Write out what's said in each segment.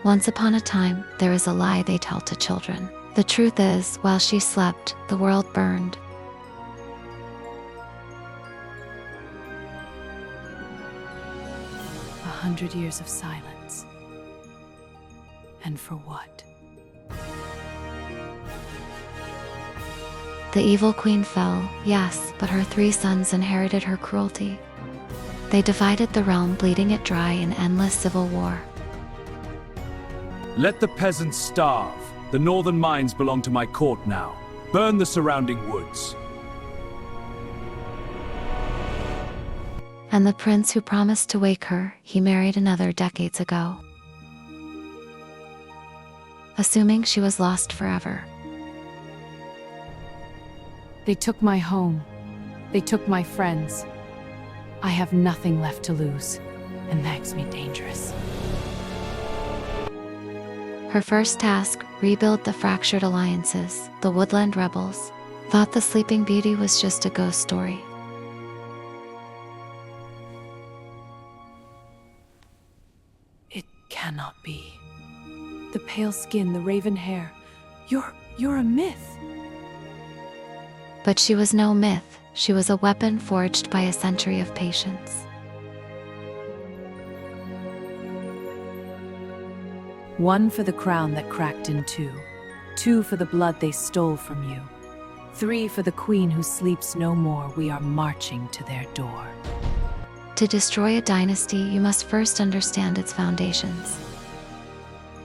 Once upon a time, there is a lie they tell to children. The truth is, while she slept, the world burned. A 100 years of silence. And for what? The evil queen fell, yes, but her 3 sons inherited her cruelty. They divided the realm, bleeding it dry in endless civil war. Let the peasants starve. The northern mines belong to my court now. Burn the surrounding woods. And the prince who promised to wake her, he married another decades ago, assuming she was lost forever. They took my home. They took my friends. I have nothing left to lose, and that makes me dangerous. Her first task, rebuild the fractured alliances. The woodland rebels thought the Sleeping Beauty was just a ghost story. It cannot be. The pale skin, the raven hair. You're a myth. But she was no myth. She was a weapon forged by a century of patience. One for the crown that cracked in two. 2 for the blood they stole from you. 3 for the queen who sleeps no more. We are marching to their door. To destroy a dynasty, you must first understand its foundations.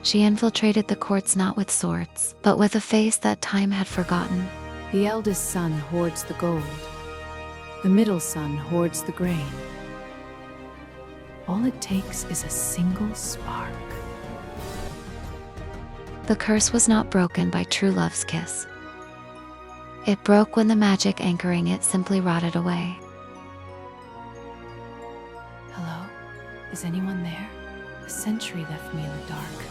She infiltrated the courts not with swords, but with a face that time had forgotten. The eldest son hoards the gold. The middle son hoards the grain. All it takes is a single spark. The curse was not broken by true love's kiss. It broke when the magic anchoring it simply rotted away. Hello? Is anyone there? A century left me in the dark.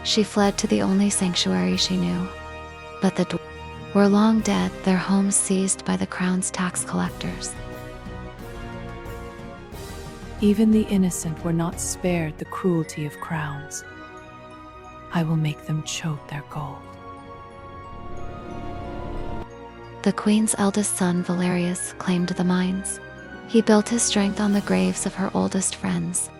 She fled to the only sanctuary she knew. But the dwarfs were long dead, their homes seized by the crown's tax collectors. Even the innocent were not spared the cruelty of crowns. I will make them choke their gold. The queen's eldest son, Valerius, claimed the mines. He built his strength on the graves of her oldest friends.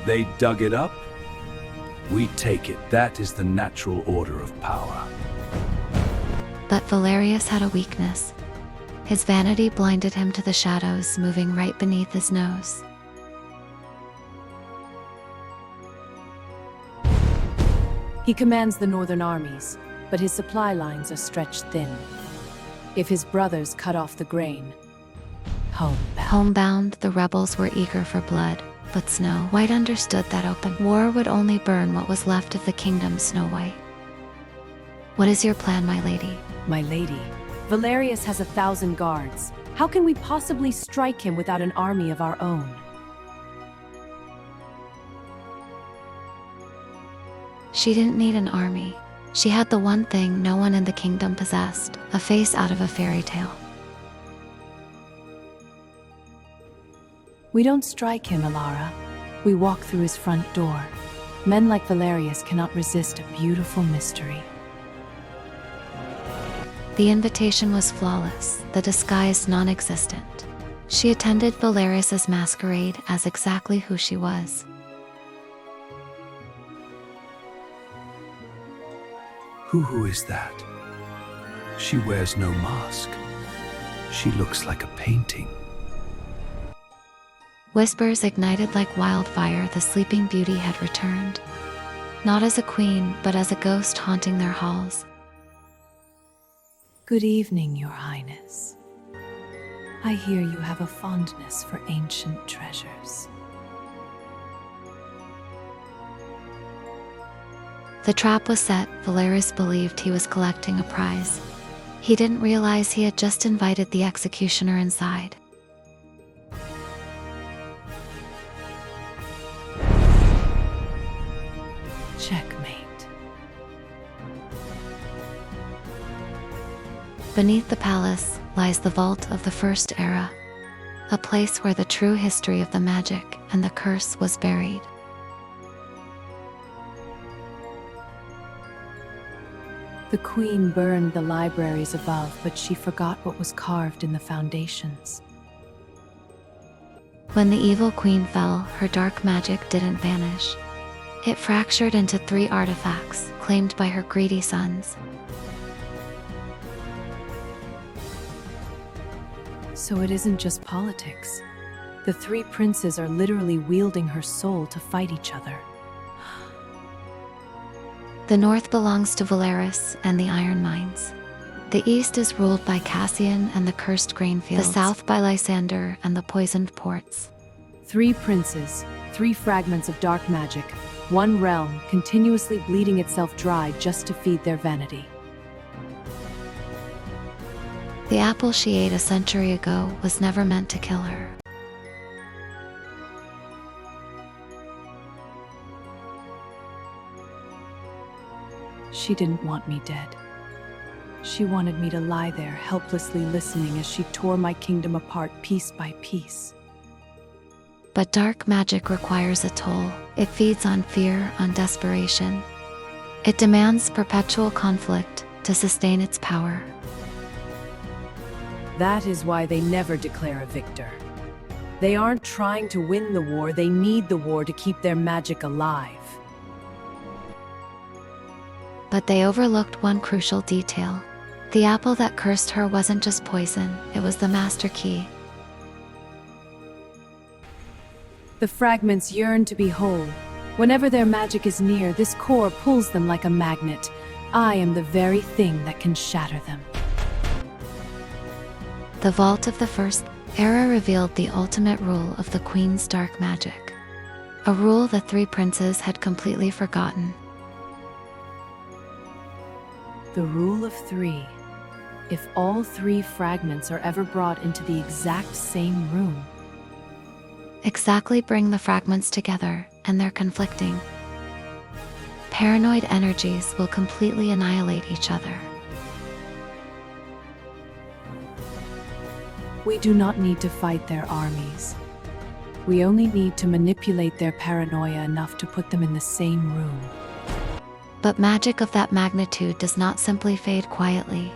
They dug it up. We take it. That is the natural order of power. But Valerius had a weakness. His vanity blinded him to the shadows moving right beneath his nose. He commands the northern armies, but his supply lines are stretched thin. If his brothers cut off the grain, Homebound, the rebels were eager for blood, but Snow White understood that open war would only burn what was left of the kingdom. Snow White, what is your plan, my lady? My lady, Valerius has 1,000 guards. How can we possibly strike him without an army of our own? She didn't need an army. She had the one thing no one in the kingdom possessed, a face out of a fairy tale. We don't strike him, Alara. We walk through his front door. Men like Valerius cannot resist a beautiful mystery. The invitation was flawless, the disguise non-existent. She attended Valerius's masquerade as exactly who she was. Who is that? She wears no mask. She looks like a painting. Whispers ignited like wildfire. The Sleeping Beauty had returned. Not as a queen, but as a ghost haunting their halls. Good evening, Your Highness. I hear you have a fondness for ancient treasures. The trap was set. Valerius believed he was collecting a prize. He didn't realize he had just invited the executioner inside. Checkmate. Beneath the palace lies the vault of the First Era, a place where the true history of the magic and the curse was buried. The queen burned the libraries above, but she forgot what was carved in the foundations. When the evil queen fell, her dark magic didn't vanish. It fractured into 3 artifacts claimed by her greedy sons. So it isn't just politics. The 3 princes are literally wielding her soul to fight each other. The north belongs to Valeris and the iron mines. The east is ruled by Cassian and the cursed grain fields. The south by Lysander and the poisoned ports. 3 princes, 3 fragments of dark magic, 1 realm continuously bleeding itself dry just to feed their vanity. The apple she ate a century ago was never meant to kill her. She didn't want me dead. She wanted me to lie there, helplessly listening as she tore my kingdom apart piece by piece. But dark magic requires a toll. It feeds on fear, on desperation. It demands perpetual conflict to sustain its power. That is why they never declare a victor. They aren't trying to win the war, they need the war to keep their magic alive. But they overlooked one crucial detail. The apple that cursed her wasn't just poison, it was the master key. The fragments yearn to be whole. Whenever their magic is near, this core pulls them like a magnet. I am the very thing that can shatter them. The Vault of the First Era revealed the ultimate rule of the Queen's dark magic. A rule the 3 princes had completely forgotten. The rule of 3. If all 3 fragments are ever brought into the exact same room. Exactly, bring the fragments together, and they're conflicting. Paranoid energies will completely annihilate each other. We do not need to fight their armies. We only need to manipulate their paranoia enough to put them in the same room. But magic of that magnitude does not simply fade quietly.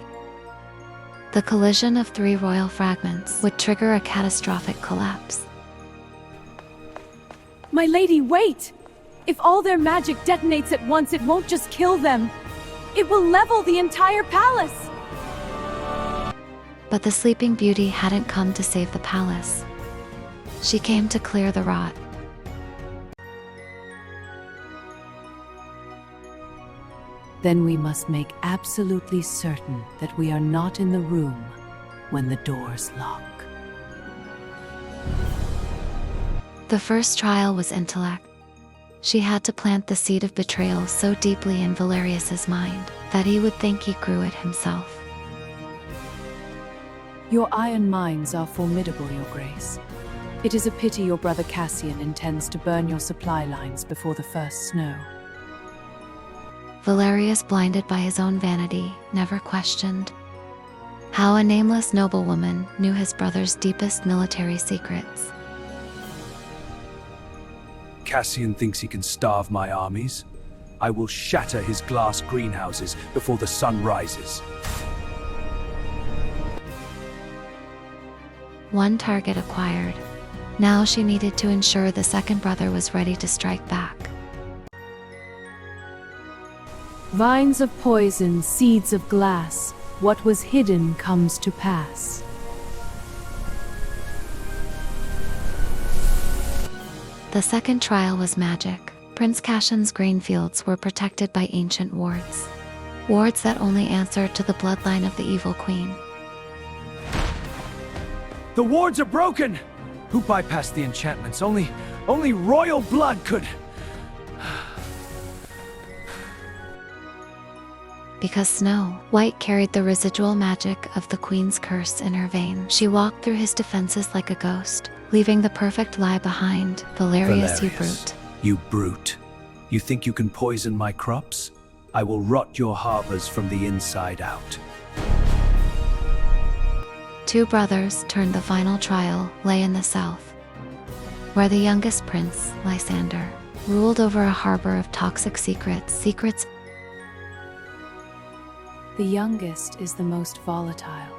The collision of 3 royal fragments would trigger a catastrophic collapse. My lady, wait! If all their magic detonates at once, it won't just kill them. It will level the entire palace! But the Sleeping Beauty hadn't come to save the palace. She came to clear the rot. Then we must make absolutely certain that we are not in the room when the doors lock. The first trial was intellect. She had to plant the seed of betrayal so deeply in Valerius's mind that he would think he grew it himself. Your iron mines are formidable, Your Grace. It is a pity your brother Cassian intends to burn your supply lines before the first snow. Valerius, blinded by his own vanity, never questioned how a nameless noblewoman knew his brother's deepest military secrets. Cassian thinks he can starve my armies. I will shatter his glass greenhouses before the sun rises. One target acquired. Now she needed to ensure the second brother was ready to strike back. Vines of poison, seeds of glass, what was hidden comes to pass. The second trial was magic. Prince Cassian's grain fields were protected by ancient wards. Wards that only answered to the bloodline of the evil queen. The wards are broken! Who bypassed the enchantments? Only royal blood could... Because Snow White carried the residual magic of the queen's curse in her veins. She walked through his defenses like a ghost, leaving the perfect lie behind. Valerius, you brute. You brute. You think you can poison my crops? I will rot your harbors from the inside out. Two brothers turned the final trial lay in the south, where the youngest prince, Lysander, ruled over a harbor of toxic secrets. The youngest is the most volatile.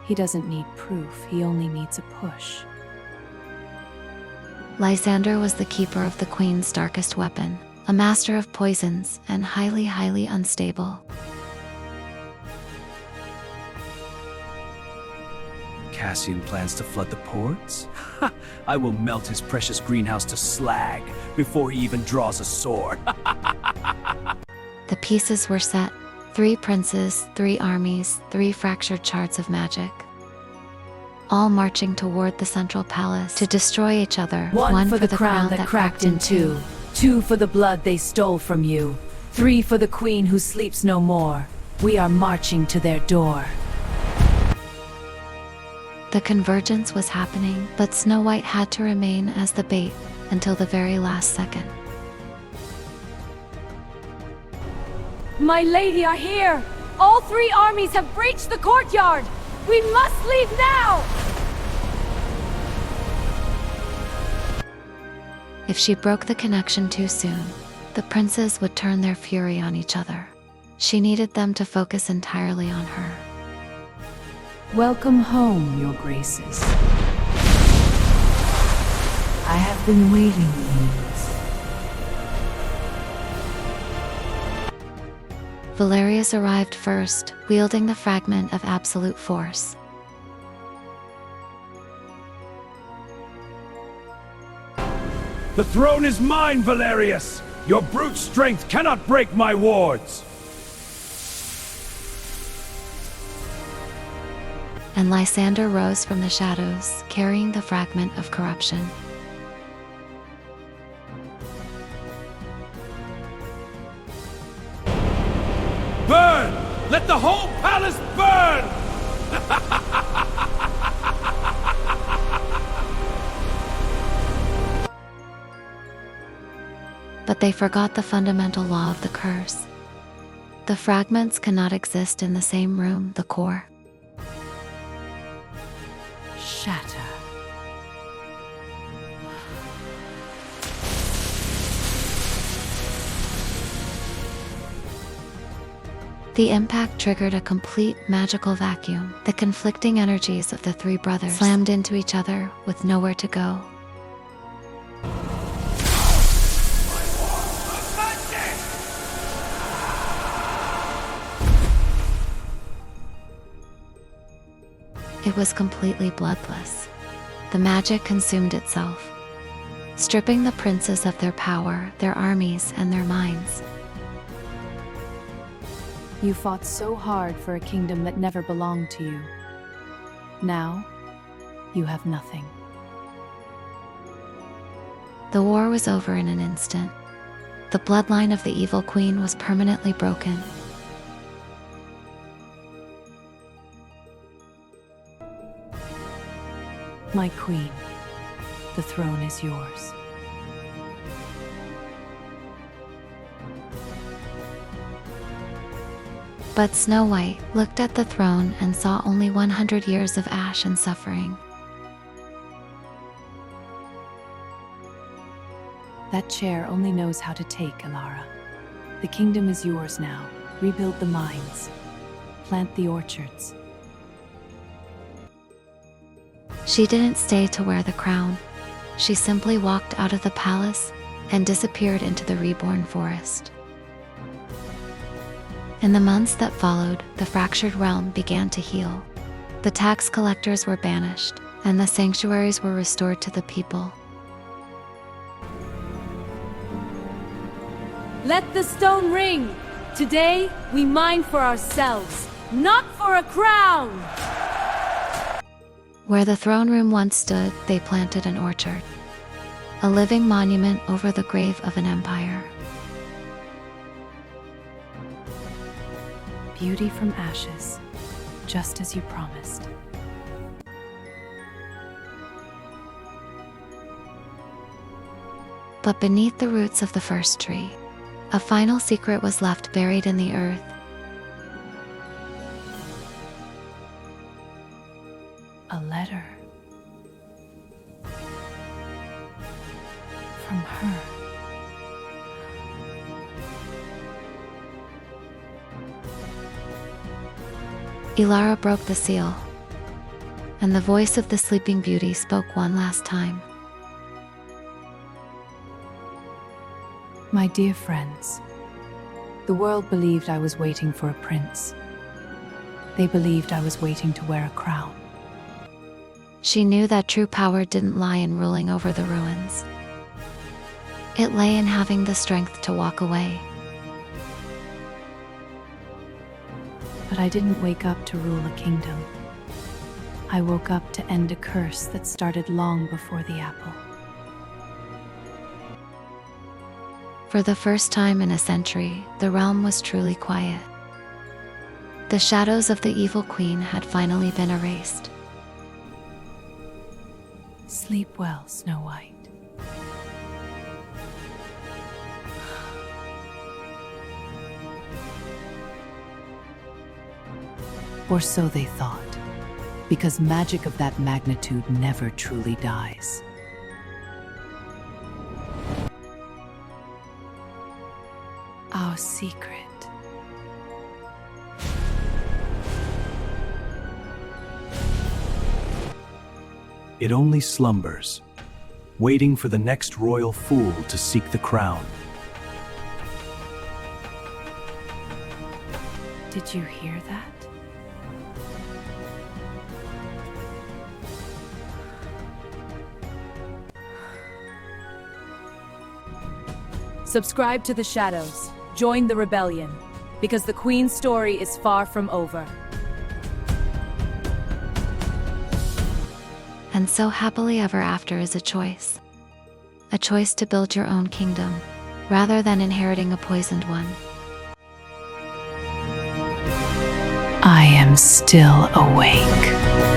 He doesn't need proof, he only needs a push. Lysander was the keeper of the queen's darkest weapon, a master of poisons and highly unstable. Cassian plans to flood the ports? Ha! I will melt his precious greenhouse to slag before he even draws a sword. The pieces were set. 3 princes, 3 armies, 3 fractured shards of magic, all marching toward the central palace to destroy each other. One for the crown that cracked in two. 2 for the blood they stole from you. 3 for the queen who sleeps no more. We are marching to their door. The convergence was happening, but Snow White had to remain as the bait until the very last second. My lady are here! All 3 armies have breached the courtyard! We must leave now! If she broke the connection too soon, the princes would turn their fury on each other. She needed them to focus entirely on her. Welcome home, your graces. I have been waiting these. Valerius arrived first, wielding the fragment of absolute force. The throne is mine, Valerius! Your brute strength cannot break my wards! And Lysander rose from the shadows, carrying the fragment of corruption. Burn! Let the whole palace burn! But they forgot the fundamental law of the curse. The fragments cannot exist in the same room, the core. Shatter. The impact triggered a complete magical vacuum. The conflicting energies of the 3 brothers slammed into each other with nowhere to go. It was completely bloodless. The magic consumed itself, stripping the princes of their power, their armies, and their minds. You fought so hard for a kingdom that never belonged to you. Now, you have nothing. The war was over in an instant. The bloodline of the evil queen was permanently broken. My queen, the throne is yours. But Snow White looked at the throne and saw only 100 years of ash and suffering. That chair only knows how to take, Alara. The kingdom is yours now. Rebuild the mines. Plant the orchards. She didn't stay to wear the crown. She simply walked out of the palace and disappeared into the reborn forest. In the months that followed, the fractured realm began to heal. The tax collectors were banished, and the sanctuaries were restored to the people. Let the stone ring! Today, we mine for ourselves, not for a crown! Where the throne room once stood, they planted an orchard, a living monument over the grave of an empire. Beauty from ashes, just as you promised. But beneath the roots of the first tree, a final secret was left buried in the earth. A letter. From her. Ilara broke the seal, and the voice of the sleeping beauty spoke one last time. My dear friends, the world believed I was waiting for a prince. They believed I was waiting to wear a crown. She knew that true power didn't lie in ruling over the ruins. It lay in having the strength to walk away. But I didn't wake up to rule a kingdom. I woke up to end a curse that started long before the apple. For the first time in a century, the realm was truly quiet. The shadows of the evil queen had finally been erased. Sleep well, Snow White. Or so they thought, because magic of that magnitude never truly dies. Our secret. It only slumbers, waiting for the next royal fool to seek the crown. Did you hear that? Subscribe to the Shadows. Join the rebellion, because the Queen's story is far from over. And so happily ever after is a choice. A choice to build your own kingdom, rather than inheriting a poisoned one. I am still awake.